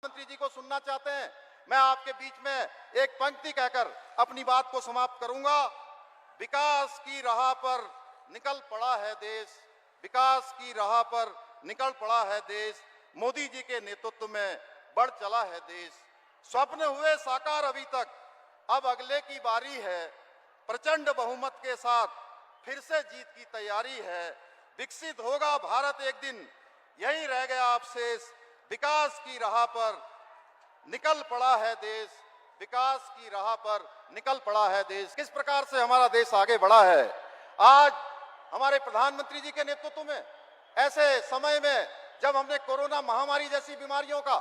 प्रधानमंत्री जी को सुनना चाहते हैं, मैं आपके बीच में एक पंक्ति कहकर अपनी बात को समाप्त करूंगा। विकास की राह पर निकल पड़ा है देश, विकास की राह पर निकल पड़ा है देश, मोदी जी के नेतृत्व में बढ़ चला है देश। स्वप्न हुए साकार अभी तक, अब अगले की बारी है, प्रचंड बहुमत के साथ फिर से जीत की तैयारी है। विकसित होगा भारत एक दिन, यही रह गया अब शेष, विकास की राह पर निकल पड़ा है देश, विकास की राह पर निकल पड़ा है देश। किस प्रकार से हमारा देश आगे बढ़ा है। आज हमारे प्रधानमंत्री जी के नेतृत्व में ऐसे समय में जब हमने कोरोना महामारी जैसी बीमारियों का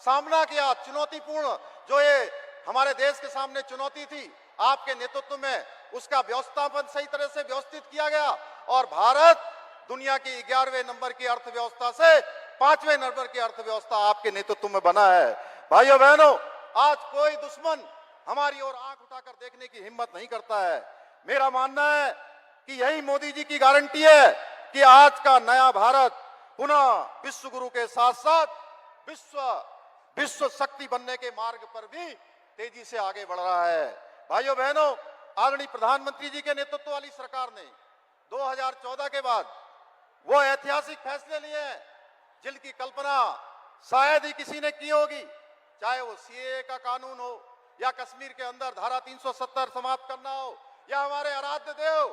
सामना किया, चुनौतीपूर्ण जो ये हमारे देश के सामने चुनौती थी, आपके नेतृत्व में उसका व्यवस्थापन सही तरह से व्यवस्थित किया गया और भारत दुनिया की 11वें नंबर की अर्थव्यवस्था से 5वें नंबर की अर्थव्यवस्था आपके नेतृत्व में बना है। भाइयों बहनों, आज कोई दुश्मन हमारी ओर आंख उठाकर देखने की हिम्मत नहीं करता है। मेरा मानना है कि यही मोदी जी की गारंटी है कि आज का नया भारत पुनः विश्व गुरु के साथ साथ विश्व शक्ति बनने के मार्ग पर भी तेजी से आगे बढ़ रहा है। भाइयों बहनों, आदरणीय प्रधानमंत्री जी के नेतृत्व वाली सरकार ने 2014 के बाद वो ऐतिहासिक फैसले लिए हैं जिनकी कल्पना शायद ही किसी ने की होगी, चाहे वो सीएए का कानून हो या कश्मीर के अंदर धारा 370 समाप्त करना हो या हमारे आराध्य देव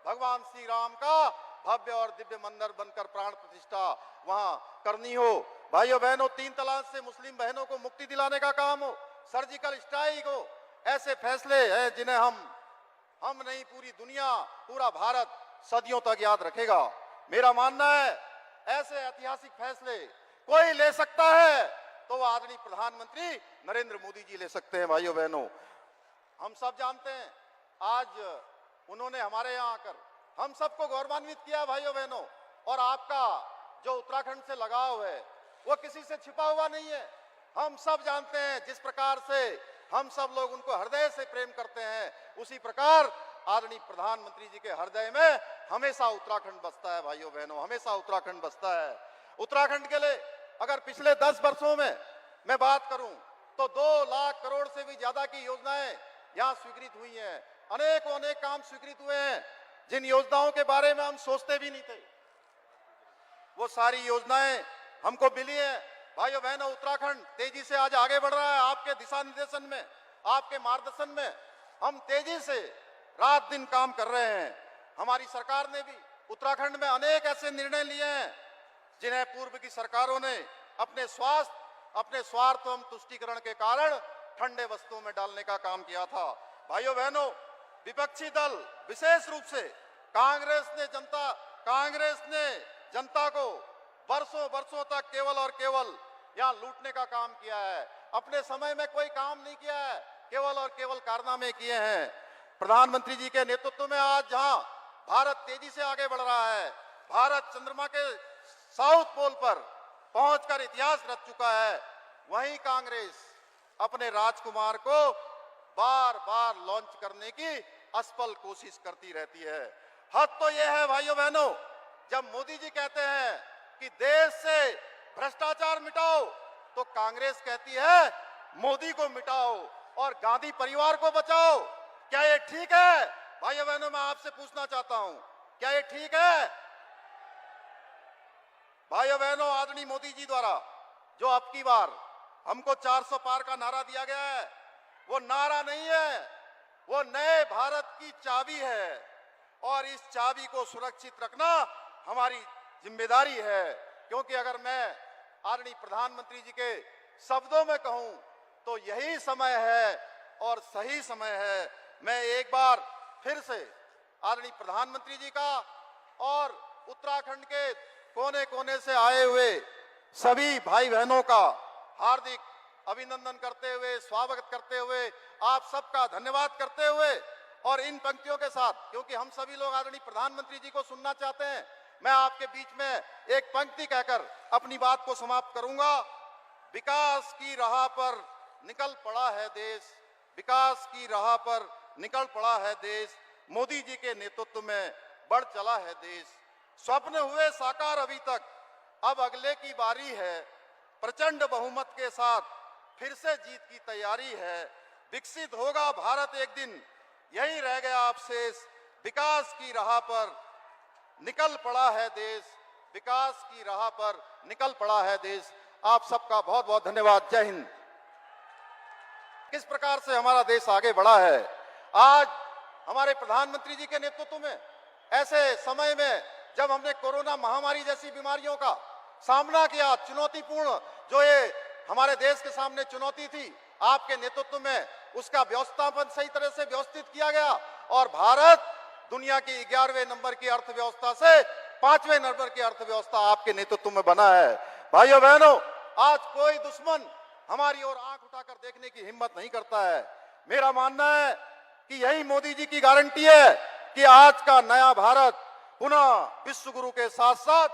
भगवान श्री राम का भव्य और दिव्य मंदिर बनकर प्राण प्रतिष्ठा वहां करनी हो। भाइयों बहनों, 3 तलाक से मुस्लिम बहनों को मुक्ति दिलाने का काम हो, सर्जिकल स्ट्राइक हो, ऐसे फैसले हैं जिन्हें हम नहीं पूरी दुनिया, पूरा भारत सदियों तक याद रखेगा। मेरा मानना है ऐसे ऐतिहासिक फैसले कोई ले सकता है तो वो आदरणीय प्रधानमंत्री नरेंद्र मोदी जी ले सकते हैं। भाइयों बहनों, हम सब जानते हैं आज उन्होंने हमारे यहाँ आकर हम सबको गौरवान्वित किया। भाइयों बहनों, और आपका जो उत्तराखंड से लगाव है वो किसी से छिपा हुआ नहीं है। हम सब जानते हैं जिस प्रकार से हम सब लोग उनको हृदय से प्रेम करते हैं, उसी प्रकार आदरणीय प्रधानमंत्री जी के हृदय में हमेशा उत्तराखंड बसता है। भाइयों बहनों, हमेशा उत्तराखंड बसता है। उत्तराखंड के लिए अगर पिछले 10 वर्षों में मैं बात करूं तो 2 लाख करोड़ से भी ज्यादा की योजनाएं यहां स्वीकृत हुई हैं। अनेक काम स्वीकृत हुए हैं जिन योजनाओं के बारे में हम सोचते भी नहीं थे, वो सारी योजनाएं हमको मिली है। भाइयों बहनों, उत्तराखंड तेजी से आज आगे बढ़ रहा है। आपके दिशा निर्देशन में, आपके मार्गदर्शन में हम तेजी से रात दिन काम कर रहे हैं। हमारी सरकार ने भी उत्तराखंड में अनेक ऐसे निर्णय लिए हैं जिन्हें पूर्व की सरकारों ने अपने स्वार्थ एवं तुष्टीकरण के कारण ठंडे वस्तुओं में डालने का काम किया था। भाइयों बहनों, विपक्षी दल विशेष रूप से कांग्रेस ने जनता को वर्षों तक केवल और केवल यहां लूटने का काम किया है। अपने समय में कोई काम नहीं किया है, केवल और केवल कारनामे किए हैं। प्रधानमंत्री जी के नेतृत्व में आज जहां भारत तेजी से आगे बढ़ रहा है, भारत चंद्रमा के साउथ पोल पर पहुंचकर इतिहास रच चुका है, वहीं कांग्रेस अपने राजकुमार को बार बार लॉन्च करने की असफल कोशिश करती रहती है। हद तो यह है भाइयों बहनों, जब मोदी जी कहते हैं कि देश से भ्रष्टाचार मिटाओ तो कांग्रेस कहती है मोदी को मिटाओ और गांधी परिवार को बचाओ। क्या ये ठीक है? भाइयों बहनों, मैं आपसे पूछना चाहता हूं, क्या ये ठीक है? भाइयों बहनों, आदरणीय मोदी जी द्वारा जो अब की बार हमको 400 पार का नारा दिया गया है, वो नारा नहीं है, वो नए भारत की चाबी है और इस चाबी को सुरक्षित रखना हमारी जिम्मेदारी है। क्योंकि अगर मैं आदरणीय प्रधानमंत्री जी के शब्दों में कहूं तो यही समय है और सही समय है। मैं एक बार फिर से आदरणीय प्रधानमंत्री जी का और उत्तराखंड के कोने कोने से आए हुए सभी भाई बहनों का हार्दिक अभिनंदन करते हुए, स्वागत करते हुए, आप सबका धन्यवाद करते हुए और इन पंक्तियों के साथ, क्योंकि हम सभी लोग आदरणीय प्रधानमंत्री जी को सुनना चाहते हैं, मैं आपके बीच में एक पंक्ति कहकर अपनी बात को समाप्त करूंगा। विकास की राह पर निकल पड़ा है देश, विकास की राह पर निकल पड़ा है देश, मोदी जी के नेतृत्व में बढ़ चला है देश। स्वप्न हुए साकार अभी तक, अब अगले की बारी है, प्रचंड बहुमत के साथ फिर से जीत की तैयारी है। विकसित होगा भारत एक दिन, यही रह गया अवशेष। विकास की राह पर निकल पड़ा है देश, विकास की राह पर निकल पड़ा है देश। आप सबका बहुत बहुत धन्यवाद। जय हिंद। किस प्रकार से हमारा देश आगे बढ़ा है, आज हमारे प्रधानमंत्री जी के नेतृत्व में, ऐसे समय में जब हमने कोरोना महामारी जैसी बीमारियों का सामना किया, चुनौतीपूर्ण जो ये हमारे देश के सामने चुनौती थी, आपके नेतृत्व में उसका व्यवस्थापन सही तरह से व्यवस्थित किया गया और भारत दुनिया की 11वें नंबर की अर्थव्यवस्था से 5वें नंबर की अर्थव्यवस्था आपके नेतृत्व में बना है। भाइयों बहनों, आज कोई दुश्मन हमारी ओर आंख उठाकर देखने की हिम्मत नहीं करता है। मेरा मानना है कि यही मोदी जी की गारंटी है कि आज का नया भारत पुनः विश्व गुरु के साथ साथ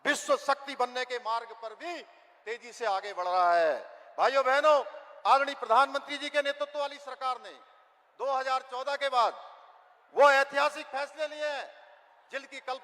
विश्व शक्ति बनने के मार्ग पर भी तेजी से आगे बढ़ रहा है। भाइयों बहनों, आदरणीय प्रधानमंत्री जी के नेतृत्व वाली सरकार ने 2014 के बाद वो ऐतिहासिक फैसले लिए हैं जिनकी कल्पना